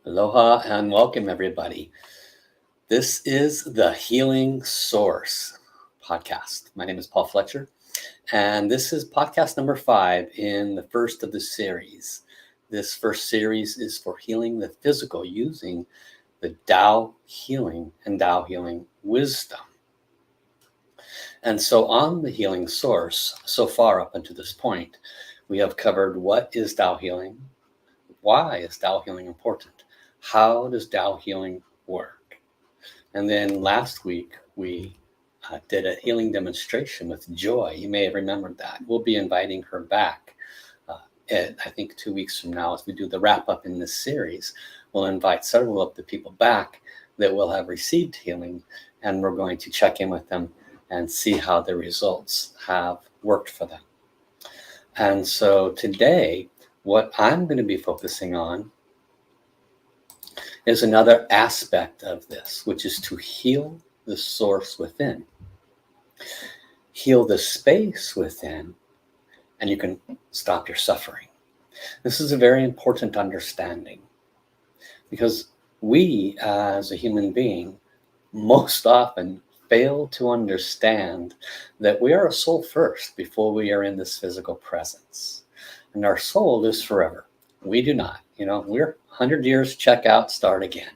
Aloha and welcome, everybody. This is the Healing Source podcast. My name is Paul Fletcher, and this is podcast number 5 in the first of the series. This first series is for healing the physical using the Tao healing and Tao healing wisdom. And so, on the Healing Source, so far up until this point, we have covered what is Tao healing, why is Tao healing important, how does Tao healing work? And then last week, we did a healing demonstration with Joy. You may have remembered that. We'll be inviting her back I think 2 weeks from now, as we do the wrap up in this series. We'll invite several of the people back that will have received healing, and we're going to check in with them and see how the results have worked for them. And so today, what I'm going to be focusing on is another aspect of this, which is to heal the source within. Heal the space within, and you can stop your suffering. This is a very important understanding because we, as a human being, most often fail to understand that we are a soul first before we are in this physical presence. And our soul is forever. We do not. We're 100 years, check out, start again.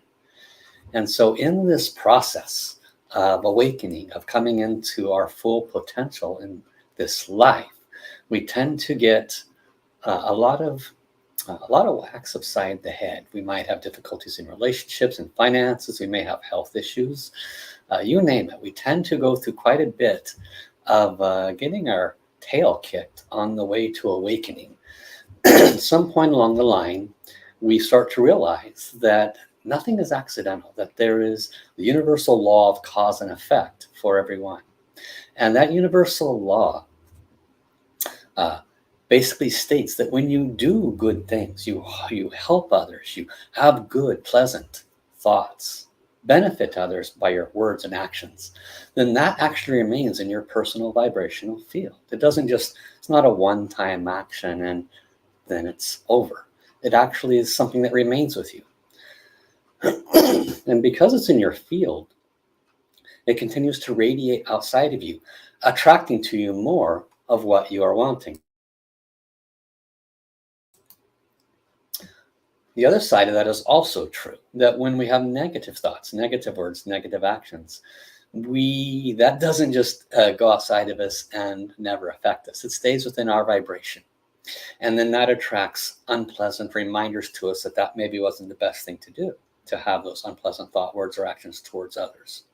And so in this process of awakening, of coming into our full potential in this life, we tend to get a lot of whacks upside the head. We might have difficulties in relationships and finances. We may have health issues. You name it. We tend to go through quite a bit of getting our tail kicked on the way to awakening. At some point along the line, we start to realize that nothing is accidental, that there is the universal law of cause and effect for everyone. And that universal law basically states that when you do good things, you help others, you have good, pleasant thoughts, benefit others by your words and actions, then that actually remains in your personal vibrational field. It's not a one-time action and then it's over. It actually is something that remains with you. And because it's in your field, it continues to radiate outside of you, attracting to you more of what you are wanting. The other side of that is also true, that when we have negative thoughts, negative words, negative actions, that doesn't just go outside of us and never affect us. It stays within our vibration. And then that attracts unpleasant reminders to us that maybe wasn't the best thing to do, to have those unpleasant thought, words, or actions towards others.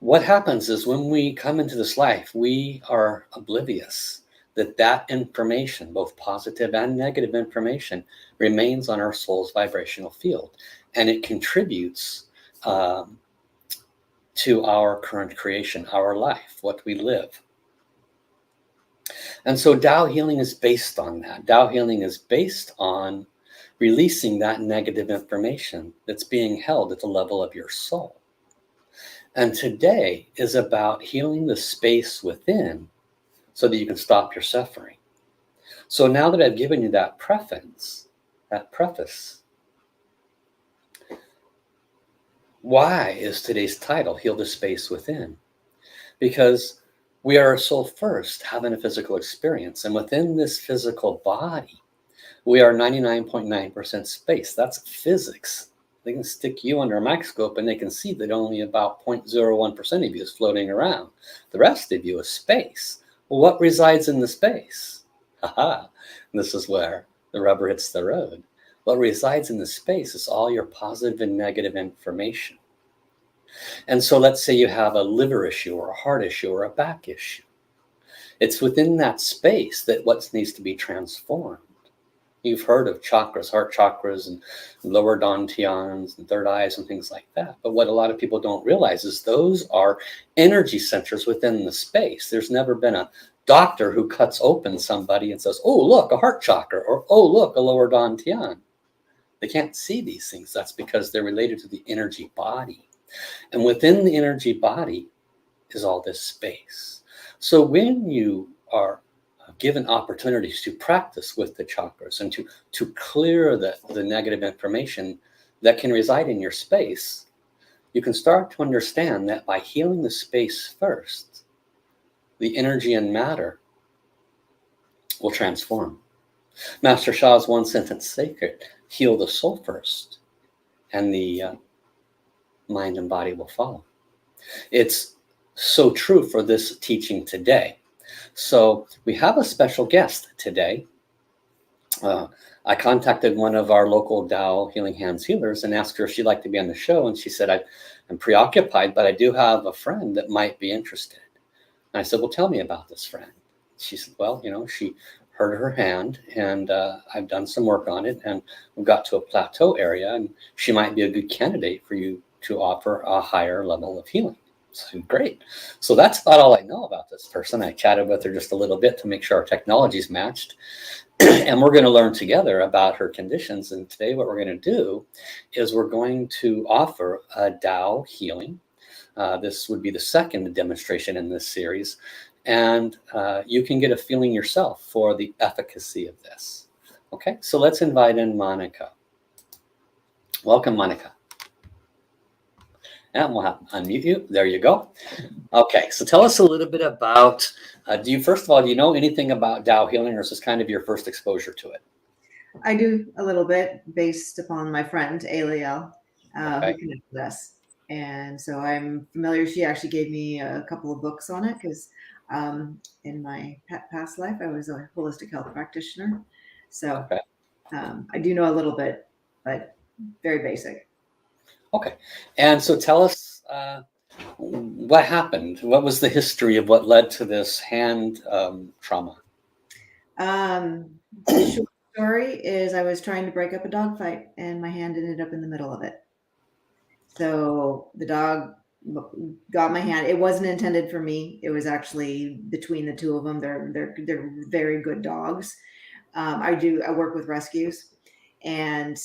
What happens is when we come into this life, we are oblivious that information, both positive and negative information, remains on our soul's vibrational field. And it contributes to our current creation, our life, what we live. And so Tao healing is based on that. Tao healing is based on releasing that negative information that's being held at the level of your soul. And today is about healing the space within so that you can stop your suffering. So now that I've given you that preface, why is today's title Heal the Space Within? Because we are a soul first, having a physical experience. And within this physical body, we are 99.9% space. That's physics. They can stick you under a microscope and they can see that only about 0.01% of you is floating around. The rest of you is space. Well, what resides in the space? This is where the rubber hits the road. What resides in the space is all your positive and negative information. And so let's say you have a liver issue or a heart issue or a back issue. It's within that space that what needs to be transformed. You've heard of chakras, heart chakras and lower dantians and third eyes and things like that. But what a lot of people don't realize is those are energy centers within the space. There's never been a doctor who cuts open somebody and says, oh, look, a heart chakra, or oh, look, a lower dantian. They can't see these things. That's because they're related to the energy body. And within the energy body is all this space. So when you are given opportunities to practice with the chakras and to clear the negative information that can reside in your space, you can start to understand that by healing the space first, the energy and matter will transform. Master Sha's one sentence sacred: heal the soul first, and the mind and body will follow. It's so true for this teaching today. So we have a special guest today. I contacted one of our local Tao Healing Hands healers and asked her if she'd like to be on the show. And she said, I'm preoccupied, but I do have a friend that might be interested. And I said, well, tell me about this friend. She said, well, she hurt her hand, and I've done some work on it, and we got to a plateau area, and she might be a good candidate for you to offer a higher level of healing. So great. So that's about all I know about this person. I chatted with her just a little bit to make sure our technology's matched. And we're going to learn together about her conditions. And today what we're going to do is we're going to offer a Tao healing. This would be the second demonstration in this series. And you can get a feeling yourself for the efficacy of this. Okay, so let's invite in Monica. Welcome, Monica. And we'll have to unmute you. There you go. Okay, so tell us a little bit about, do you know anything about Tao healing, or is this kind of your first exposure to it? I do a little bit based upon my friend, Aliel, who connected us. And so I'm familiar. She actually gave me a couple of books on it because in my past life, I was a holistic health practitioner. So I do know a little bit, but very basic. Okay. And so tell us what happened. What was the history of what led to this hand trauma? The short story is I was trying to break up a dog fight, and my hand ended up in the middle of it. So the dog got my hand. It wasn't intended for me. It was actually between the two of them. They're very good dogs. I work with rescues, and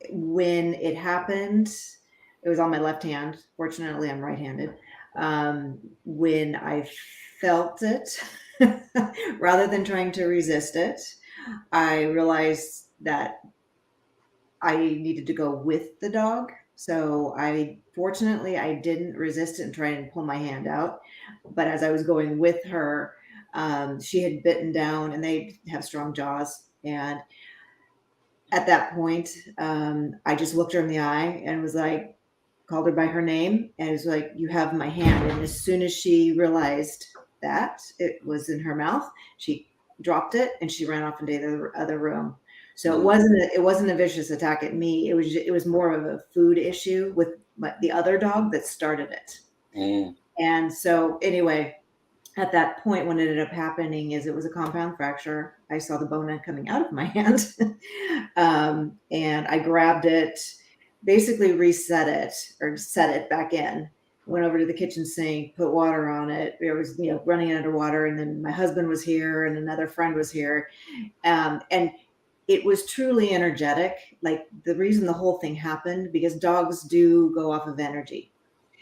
when it happened, it was on my left hand. Fortunately, I'm right-handed. When I felt it, rather than trying to resist it, I realized that I needed to go with the dog. So fortunately, I didn't resist it and try and pull my hand out. But as I was going with her, she had bitten down, and they have strong jaws. And at that point, I just looked her in the eye and was like, called her by her name, and it was like, you have my hand. And as soon as she realized that it was in her mouth, she dropped it and she ran off into the other room. So it wasn't a vicious attack at me. It was more of a food issue with the other dog that started it. And so anyway, at that point, what ended up happening is it was a compound fracture. I saw the bone coming out of my hand, and I grabbed it, basically reset it or set it back in. Went over to the kitchen sink, put water on it. It was running underwater, and then my husband was here, and another friend was here, and it was truly energetic. Like, the reason the whole thing happened, because dogs do go off of energy.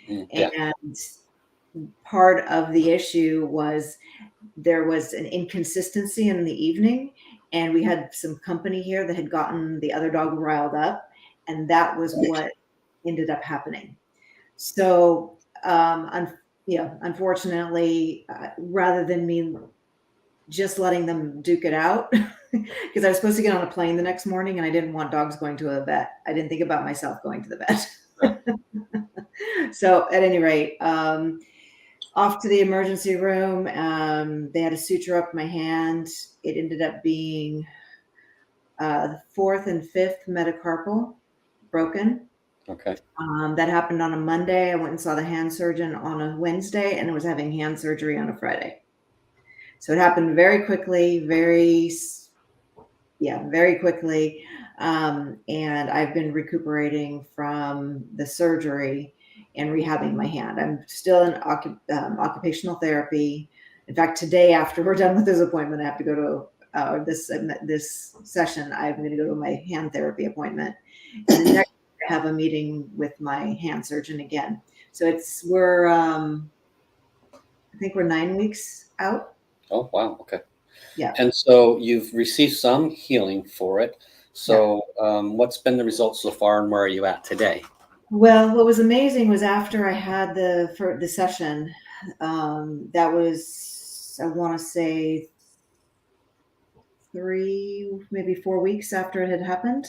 Yeah. And part of the issue was there was an inconsistency in the evening, and we had some company here that had gotten the other dog riled up, and that was what ended up happening. So unfortunately, rather than me just letting them duke it out, because I was supposed to get on a plane the next morning, and I didn't want dogs going to a vet. I didn't think about myself going to the vet. So at any rate, off to the emergency room. They had to suture up my hand. It ended up being the fourth and fifth metacarpal broken. Okay. That happened on a Monday. I went and saw the hand surgeon on a Wednesday, and was having hand surgery on a Friday. So it happened very quickly, very quickly. And I've been recuperating from the surgery and rehabbing my hand. I'm still in occupational therapy. In fact, today, after we're done with this appointment, I have to go to this session. I'm going to go to my hand therapy appointment, and the next I have a meeting with my hand surgeon again. So we're I think we're 9 weeks out. Oh, wow. Okay. Yeah. And so you've received some healing for it. Yeah. So what's been the results so far, and where are you at today? Well, what was amazing was after I had for the session, that was, I want to say 3, maybe 4 weeks after it had happened.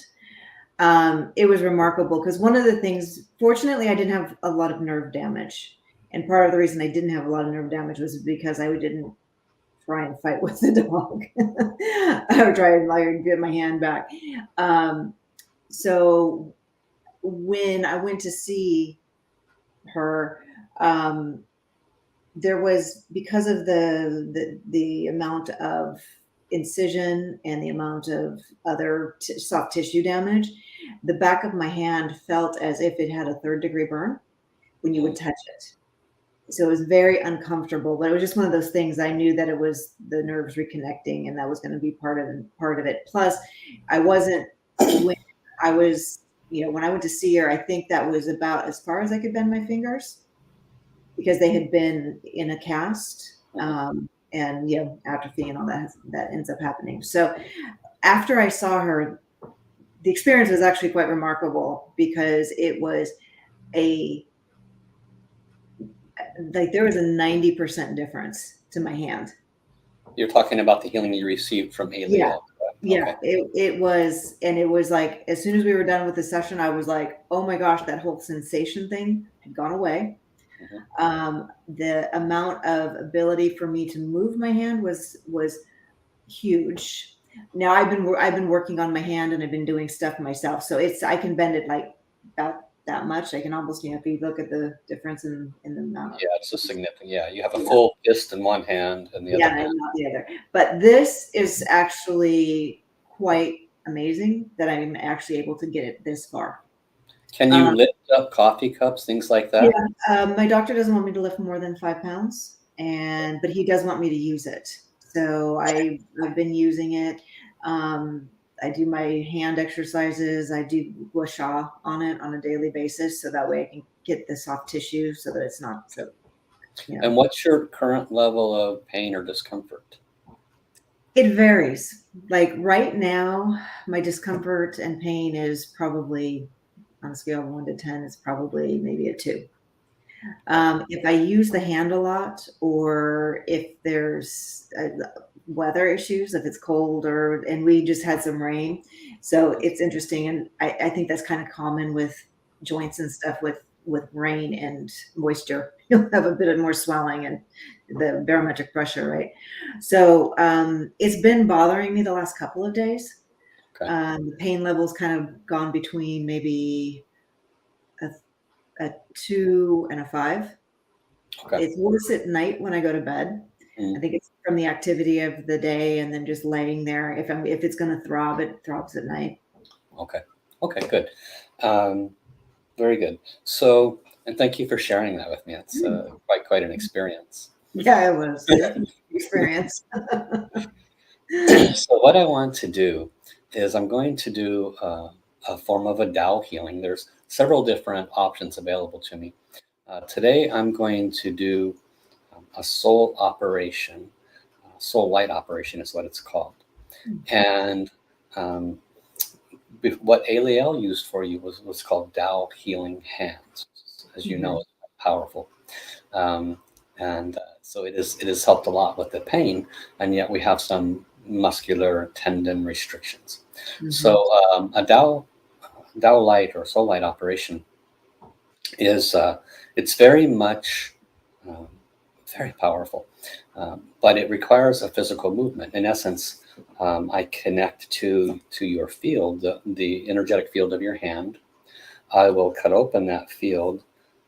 It was remarkable because one of the things, fortunately, I didn't have a lot of nerve damage. And part of the reason I didn't have a lot of nerve damage was because I didn't try and fight with the dog. I would try and like get my hand back. So when I went to see her, there was, because of the amount of incision and the amount of other soft tissue damage, the back of my hand felt as if it had a 3rd-degree burn when you would touch it. So it was very uncomfortable, but it was just one of those things. I knew that it was the nerves reconnecting, and that was going to be part of it. Plus, I wasn't, when I was, when I went to see her, I think that was about as far as I could bend my fingers, because they had been in a cast, and atrophy and all that ends up happening. So after I saw her, the experience was actually quite remarkable, because it was there was a 90% difference to my hand. You're talking about the healing you received from Aliel. Yeah, it was, and it was like, as soon as we were done with the session, I was like, oh my gosh, that whole sensation thing had gone away. The amount of ability for me to move my hand was huge. Now I've been working on my hand, and I've been doing stuff myself, so I can bend it like about that much. I can almost, if you look at the difference in the amount. Yeah, it's a significant. Yeah, you have a full fist in one hand and the other hand. Not the other. But this is actually quite amazing that I'm actually able to get it this far. Can you lift up coffee cups, things like that? Yeah, my doctor doesn't want me to lift more than 5 pounds, but he does want me to use it. So I've been using it. I do my hand exercises. I do gua sha on it on a daily basis, so that way I can get the soft tissue, so that it's not so. And what's your current level of pain or discomfort? It varies. Like right now, my discomfort and pain is probably, on a scale of 1 to 10, it's probably maybe a 2. If I use the hand a lot, or if there's weather issues, if it's cold, and we just had some rain, so it's interesting, and I think that's kind of common with joints and stuff with rain and moisture. You'll have a bit of more swelling and the barometric pressure, right? So it's been bothering me the last couple of days. Okay. The pain level's kind of gone between maybe a 2 and a 5. Okay. It's worse at night when I go to bed. I think it's from the activity of the day, and then just laying there. If it's going to throb, it throbs at night. Okay. Good. Very good. So, and thank you for sharing that with me. It's quite an experience. Yeah, it was an experience. So what I want to do is I'm going to do a form of a Dao healing. There's several different options available to me. Today I'm going to do a soul operation. Soul light operation is what it's called. And what Aliel used for you was what's called Dao healing hands. As you know, it's powerful. So it has helped a lot with the pain, and yet we have some muscular tendon restrictions. So a Dao light or soul light operation is it's very much very powerful, but it requires a physical movement. In essence, I connect to your field, the energetic field of your hand. I will cut open that field,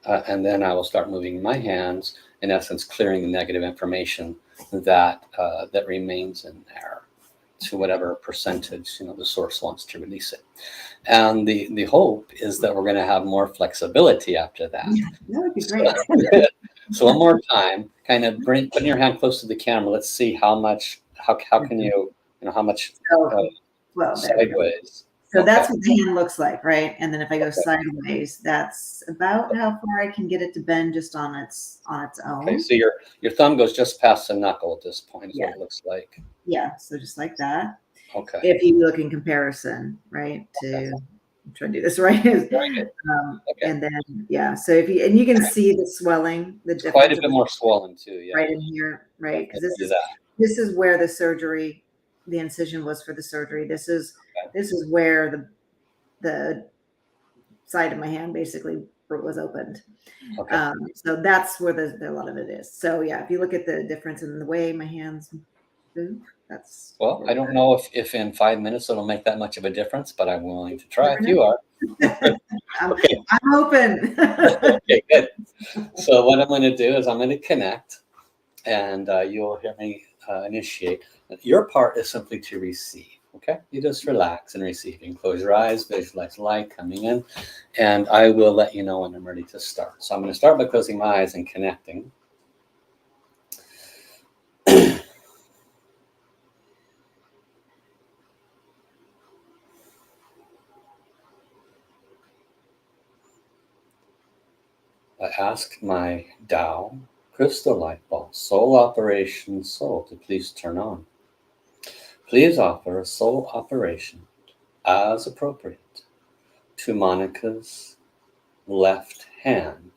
and then I will start moving my hands, in essence, clearing the negative information that remains in there to whatever percentage the source wants to release it. And the hope is that we're going to have more flexibility after that. Yeah, that would be great. So one more time, kind of putting your hand close to the camera. Let's see how much. How can you how much well, sideways? So that's what the hand looks like, right? And then if I go sideways, that's about how far I can get it to bend just on its own. Okay, so your thumb goes just past the knuckle at this point, is Yeah. what it looks like. Yeah, so just like that. Okay. If you look in comparison, right, to I'm trying to do this right. And then so if you can see the swelling, the It's difference quite a of bit more swollen too, yeah. right in here, right? Because I see that. this is where the surgery, the incision was for the surgery. This is where the side of my hand basically was opened. Okay. So that's where a lot of it is. So yeah, if you look at the difference in the way my hands move, that's Well, I don't know if in 5 minutes it'll make that much of a difference, but I'm willing to try if you are. Okay. I'm open. Okay, good. So what I'm going to do is I'm going to connect, and you'll hear me initiate. Your part is simply to receive. Okay, you just relax and receive. You can close your eyes, visualize light coming in, and I will let you know when I'm ready to start. So I'm going to start by closing my eyes and connecting. I ask my Tao crystal light bulb, soul operation soul, to please turn on. Please offer a soul operation as appropriate to Monica's left hand,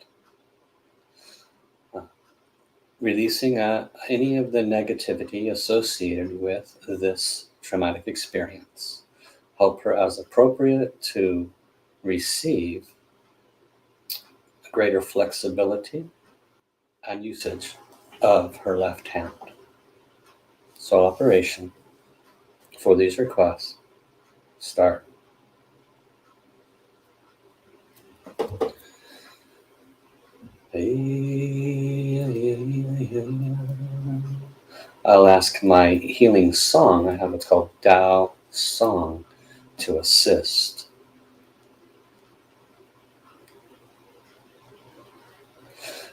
releasing any of the negativity associated with this traumatic experience. Help her as appropriate to receive greater flexibility and usage of her left hand. Soul operation for these requests, start. I'll ask my healing song. I have what's called Tao Song to assist.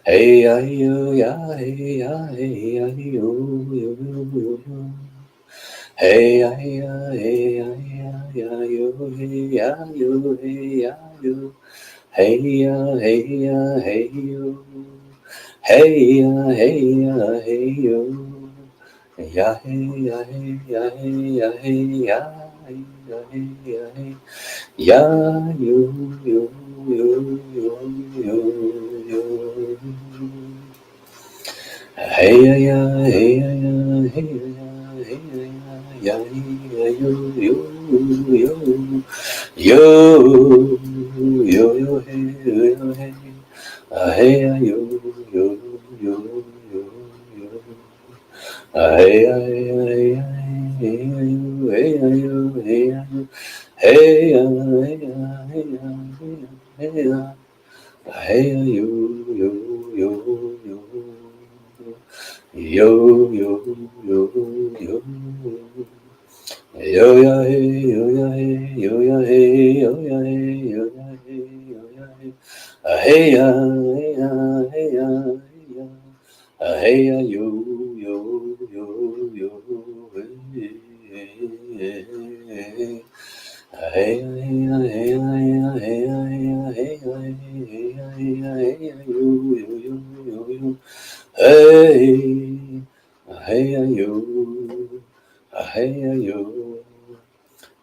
Hey ya yo ya hey ya hey ya yo yo yo yo. Hey ya ya hey ya ya yo hey ya yo hey ya yo. Hey ya hey ya hey yo. Hey ya hey ya hey yo. Ya hey ya hey ya hey ya hey ya hey ya hey ya hey. Ya yo yo yo yo yo yo. Hey ya ya hey ya ya hey ya hey ya ya yo yo yo yo yo yo hey yo hey. Hey ya yo yo yo yo yo. Hey ya hey ya hey ya yo hey ya yo hey ya yo. Hey ya hey ya hey ya hey ya hey ya yo yo yo yo yo yo yo yo yo ya hey yo ya hey yo ya hey yo ya hey yo ya hey yo ya hey. Hey ya hey ya hey ya hey ya hey ya yo yo yo yo hey hey ya hey ya hey ya hey ya hey ya hey ya hey ya hey ya yo yo yo yo yo hey hey ya yo hey ya yo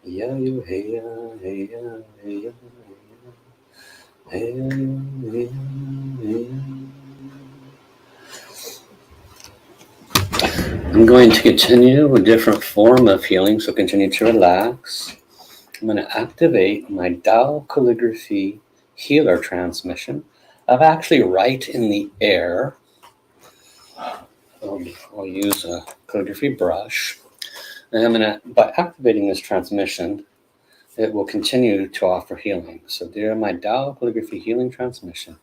ya yo hey ya hey ya hey ya hey ya yo hey ya hey ya. I'm going to continue a different form of healing, so continue to relax. I'm going to activate my Tao calligraphy healer transmission. I'm actually right in the air. I'll use a calligraphy brush. And I'm going to, by activating this transmission, it will continue to offer healing. So dear my Tao calligraphy healing transmission,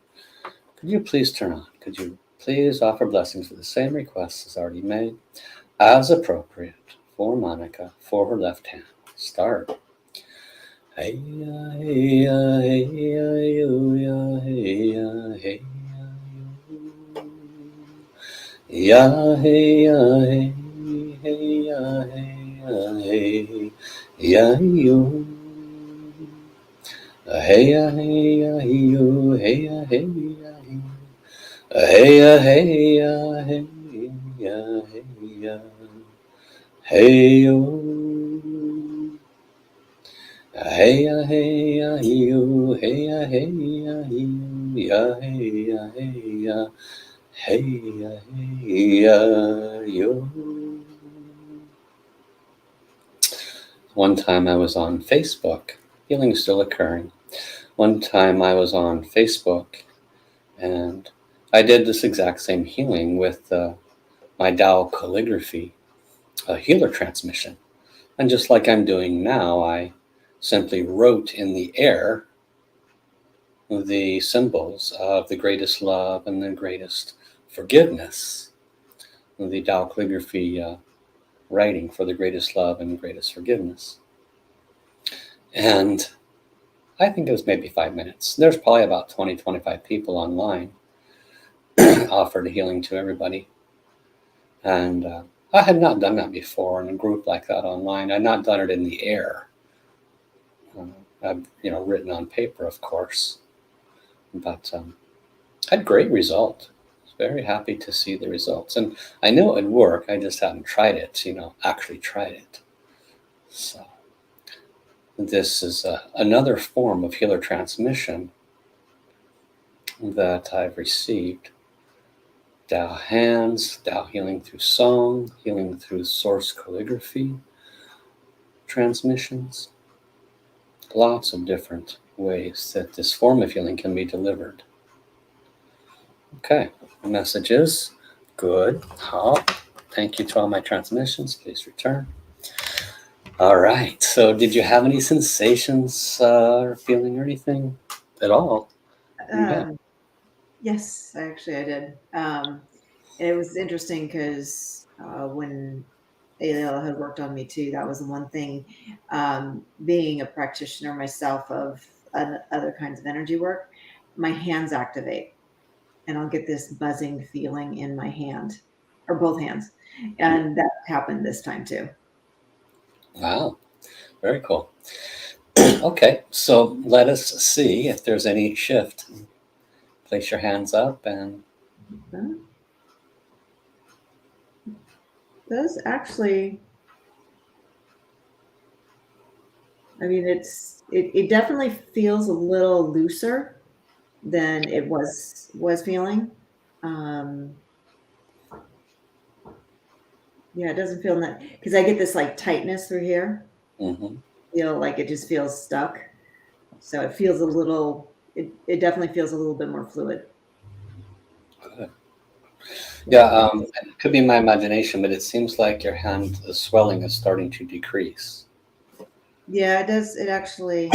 could you please turn on? Could you please offer blessings for the same requests as already made, as appropriate for Monica, for her left hand. Start. Hey ya hey ya hey ya yo ya hey ya hey ya hey ya hey hey ya hey ya hey ya yo Hey ya, hey ya, hey yo, hey ya, hey ya, hey ya, hey ya, hey ya, hey ya, hey yo. Hey ya, hey ya, hey yo, hey ya, hey ya, hey ya, hey ya, hey ya, hey ya, hey ya, yo. One time I was on Facebook, healing is still occurring. One time I was on Facebook and I did this exact same healing with my Tao calligraphy healer transmission. And just like I'm doing now, I simply wrote in the air the symbols of the greatest love and the greatest forgiveness. The Tao calligraphy writing for the greatest love and greatest forgiveness. And I think it was maybe 5 minutes. There's probably about 20, 25 people online. Offered a healing to everybody. And I had not done that before in a group like that online. I'd not done it in the air. I've written on paper, of course, but had great result. I was very happy to see the results, and I knew it would work. I just hadn't tried it, actually tried it. So this is another form of healer transmission that I've received. Tao hands, Tao healing through song, healing through source calligraphy transmissions. Lots of different ways that this form of healing can be delivered. Okay, the message is good. Thank you to all my transmissions. Please return. All right. So, did you have any sensations or feeling or anything at all? Yes, actually, I did. It was interesting because when Ayla had worked on me too, that was the one thing. Being a practitioner myself of other kinds of energy work, my hands activate, and I'll get this buzzing feeling in my hand, or both hands, and that happened this time too. Wow. Very cool. Okay. So, let us see if there's any shift. Place your hands up and. Does actually, I mean, it definitely feels a little looser than it was feeling. Yeah, it doesn't feel that, because I get this like tightness through here. Mm-hmm. Feel like it just feels stuck. So it feels a little. It definitely feels a little bit more fluid. Good. Yeah, it could be my imagination, but it seems like your hand, the swelling is starting to decrease. Yeah, it does. It actually.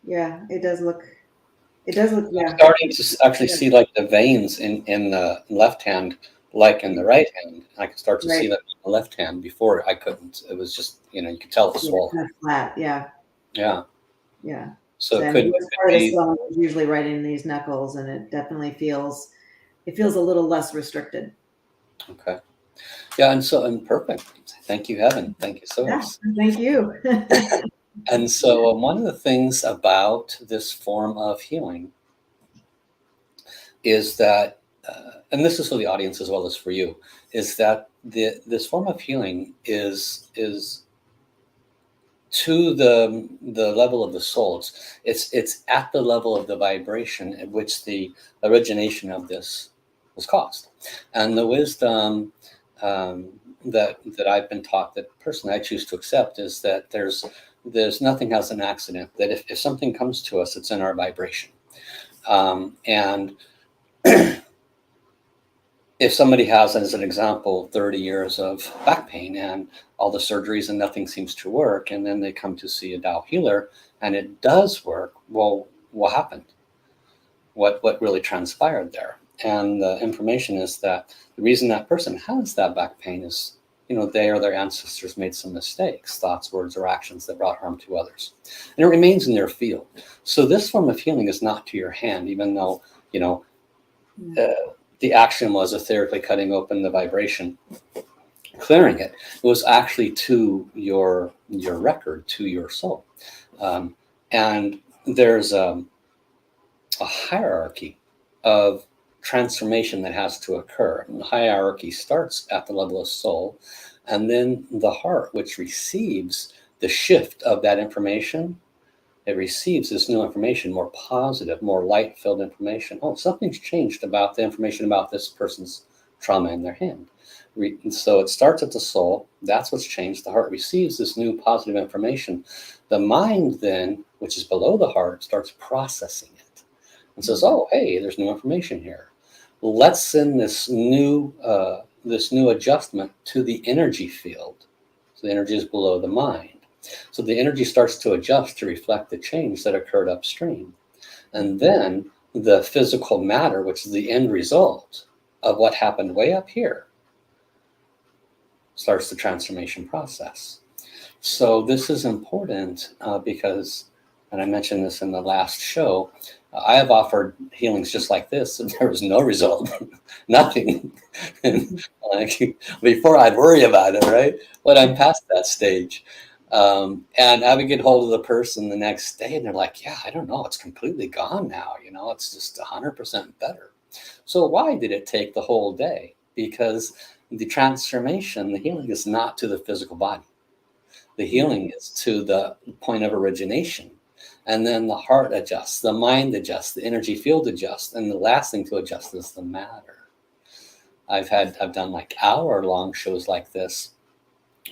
Yeah, it does look. It does look. I'm Yeah. starting to actually Yeah. see like the veins in the left hand, like in the right hand. I can start to see Right. that in the left hand. Before I couldn't. It was just you could tell it was Yeah, swollen. kind of flat. Yeah. Yeah. Yeah. So So it and the could worst part of the be swelling is usually right in these knuckles, and it definitely feels. It feels a little less restricted. okay. Yeah, and perfect. Thank you, Heaven. Thank you, Yeah. Source. Thank you. And so one of the things about this form of healing is that, and this is for the audience as well as for you, is that this form of healing is to the level of the soul. It's at the level of the vibration at which the origination of this was caused, and the wisdom that I've been taught, that personally I choose to accept, is that there's nothing as an accident. That if something comes to us, it's in our vibration, and if somebody has, as an example, 30 years of back pain and all the surgeries and nothing seems to work, and then they come to see a Tao healer and it does work, well, what happened? What really transpired there? And the information is that the reason that person has that back pain is, they or their ancestors made some mistakes, thoughts, words, or actions that brought harm to others. And it remains in their field. So this form of healing is not to your hand, even though, the action was etherically cutting open the vibration, clearing it. It was actually to your record, to your soul. And there's a hierarchy of transformation that has to occur. And the hierarchy starts at the level of soul, and then the heart, which receives the shift of that information, it receives this new information, more positive, more light-filled information. Oh, something's changed about the information about this person's trauma in their hand. So it starts at the soul. That's what's changed. The heart receives this new positive information. The mind then, which is below the heart, starts processing it and says, oh, hey, there's new information here. Let's send this new adjustment to the energy field. So the energy is below the mind. So the energy starts to adjust to reflect the change that occurred upstream. And then the physical matter, which is the end result of what happened way up here, starts the transformation process. So this is important because, and I mentioned this in the last show, I have offered healings just like this, and there was no result, nothing. And like, before I'd worry about it, right? But I'm past that stage. And I would get hold of the person the next day, and they're like, yeah, I don't know, it's completely gone now. It's just 100% better. So why did it take the whole day? Because the transformation, the healing is not to the physical body. The healing is to the point of origination. And then the heart adjusts, the mind adjusts, the energy field adjusts, and the last thing to adjust is the matter. I've done like hour-long shows like this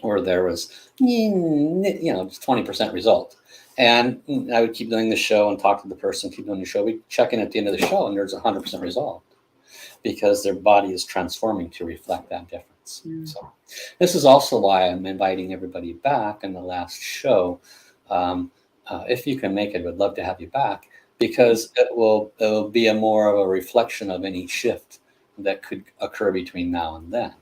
where there was, just 20% result. And I would keep doing the show and talk to the person, keep doing the show. We'd check in at the end of the show, and there's 100% result because their body is transforming to reflect that difference. So this is also why I'm inviting everybody back in the last show. If you can make it, I'd love to have you back, because it will be more of a reflection of any shift that could occur between now and then.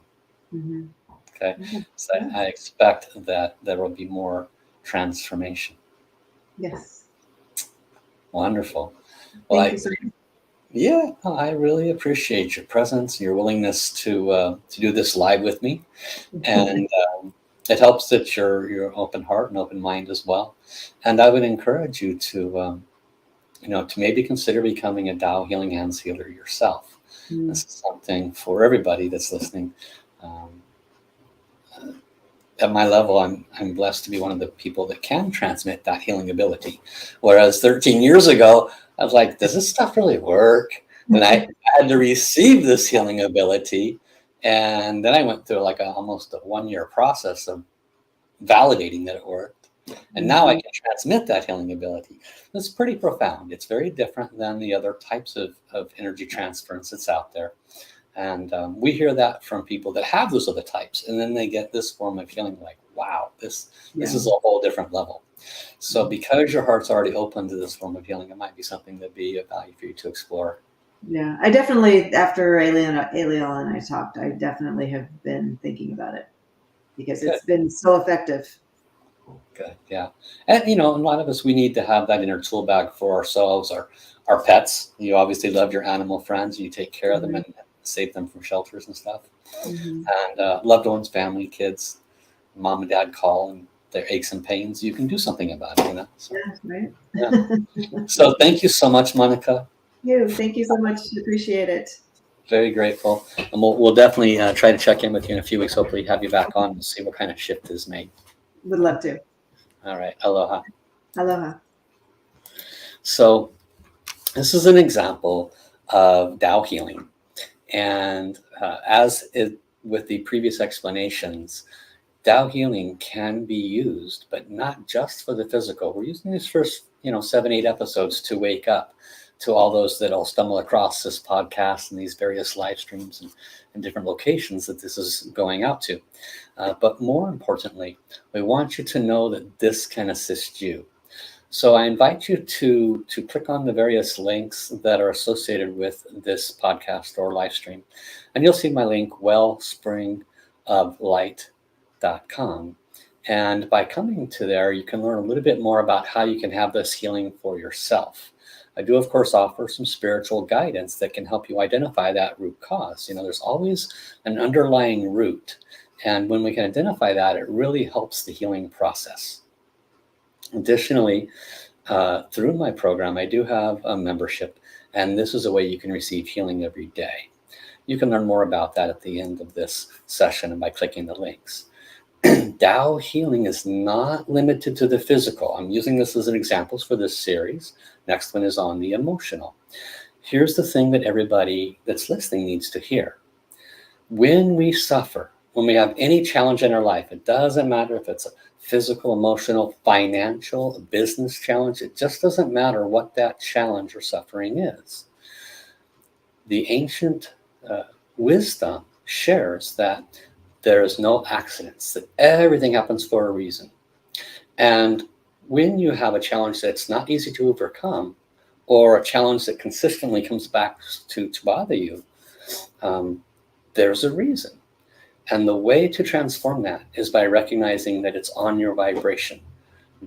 Mm-hmm. Okay, so I expect that there will be more transformation. Yes. Wonderful. Well, Thank you so much. Yeah, I really appreciate your presence, your willingness to do this live with me, and it helps that you're open heart and open mind as well. And I would encourage you to maybe consider becoming a Tao Healing Hands healer yourself. This is something for everybody that's listening. At my level, I'm blessed to be one of the people that can transmit that healing ability. Whereas 13 years ago, I was like, does this stuff really work? And I had to receive this healing ability. And then I went through like almost a 1-year process of validating that it worked. And now I can transmit that healing ability. It's pretty profound. It's very different than the other types of energy transference that's out there. And we hear that from people that have those other types, and then they get this form of healing, like, wow, this is a whole different level. So because your heart's already open to this form of healing, it might be something that'd be of value for you to explore. Yeah, I definitely, after Aliel and I talked, I definitely have been thinking about it, because it's been so effective. Good, yeah. And, a lot of us, we need to have that inner tool bag for ourselves, our pets. You obviously love your animal friends. You take care of them and save them from shelters and stuff. And loved ones, family, kids, mom and dad call and their aches and pains. You can do something about it, So, right. So thank you so much, Monica. Thank you so much. Appreciate it. Very grateful. And we'll definitely try to check in with you in a few weeks. Hopefully have you back on and see what kind of shift is made. Would love to. All right. Aloha. Aloha. So this is an example of Tao healing. And with the previous explanations, Tao healing can be used, but not just for the physical. We're using these first, 7-8 episodes to wake up to all those that'll stumble across this podcast and these various live streams and different locations that this is going out to. But more importantly, we want you to know that this can assist you. So I invite you to click on the various links that are associated with this podcast or live stream. And you'll see my link, wellspringoflight.com. And by coming to there, you can learn a little bit more about how you can have this healing for yourself. I do, of course, offer some spiritual guidance that can help you identify that root cause. There's always an underlying root. And when we can identify that, it really helps the healing process. Additionally, through my program, I do have a membership, and this is a way you can receive healing every day. You can learn more about that at the end of this session and by clicking the links. Tao healing is not limited to the physical. I'm using this as an example for this series. Next one is on the emotional. Here's the thing that everybody that's listening needs to hear. When we suffer, when we have any challenge in our life, it doesn't matter if it's a physical, emotional, financial, business challenge. It just doesn't matter what that challenge or suffering is. The ancient wisdom shares that there is no accidents, that everything happens for a reason. And when you have a challenge that's not easy to overcome, or a challenge that consistently comes back to bother you, there's a reason. And the way to transform that is by recognizing that it's on your vibration.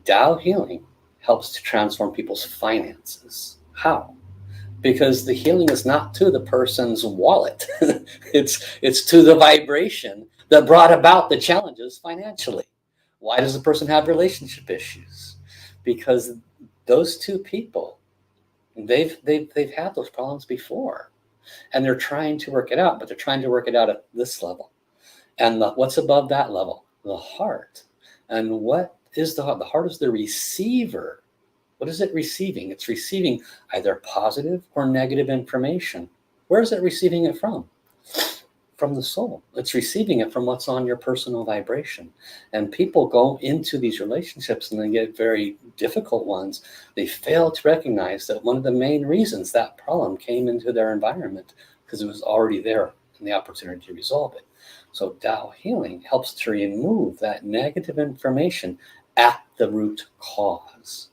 Tao healing helps to transform people's finances. How? Because the healing is not to the person's wallet. it's to the vibration that brought about the challenges financially. Why does a person have relationship issues? Because those two people, they've had those problems before, and they're trying to work it out, but they're trying to work it out at this level. And what's above that level? The heart. And what is the heart? The heart is the receiver. What is it receiving? It's receiving either positive or negative information. Where is it receiving it from? From the soul. It's receiving it from what's on your personal vibration. And people go into these relationships and they get very difficult ones. They fail to recognize that one of the main reasons that problem came into their environment because it was already there and the opportunity to resolve it. So Tao healing helps to remove that negative information at the root cause.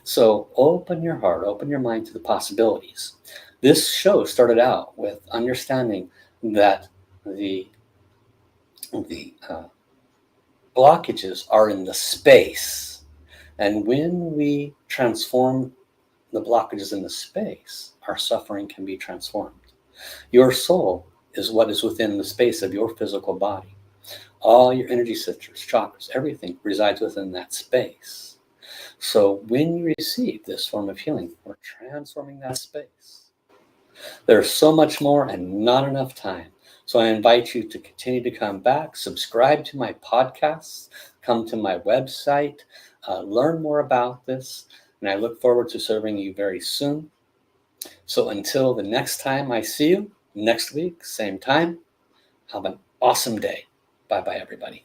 So open your heart, open your mind to the possibilities. This show started out with understanding that the blockages are in the space. And when we transform the blockages in the space, our suffering can be transformed. Your soul is what is within the space of your physical body. All your energy centers, chakras, everything resides within that space. So when you receive this form of healing, we're transforming that space. There's so much more and not enough time. So I invite you to continue to come back, subscribe to my podcasts, come to my website, learn more about this, and I look forward to serving you very soon. So until the next time I see you, next week, same time, have an awesome day. Bye-bye, everybody.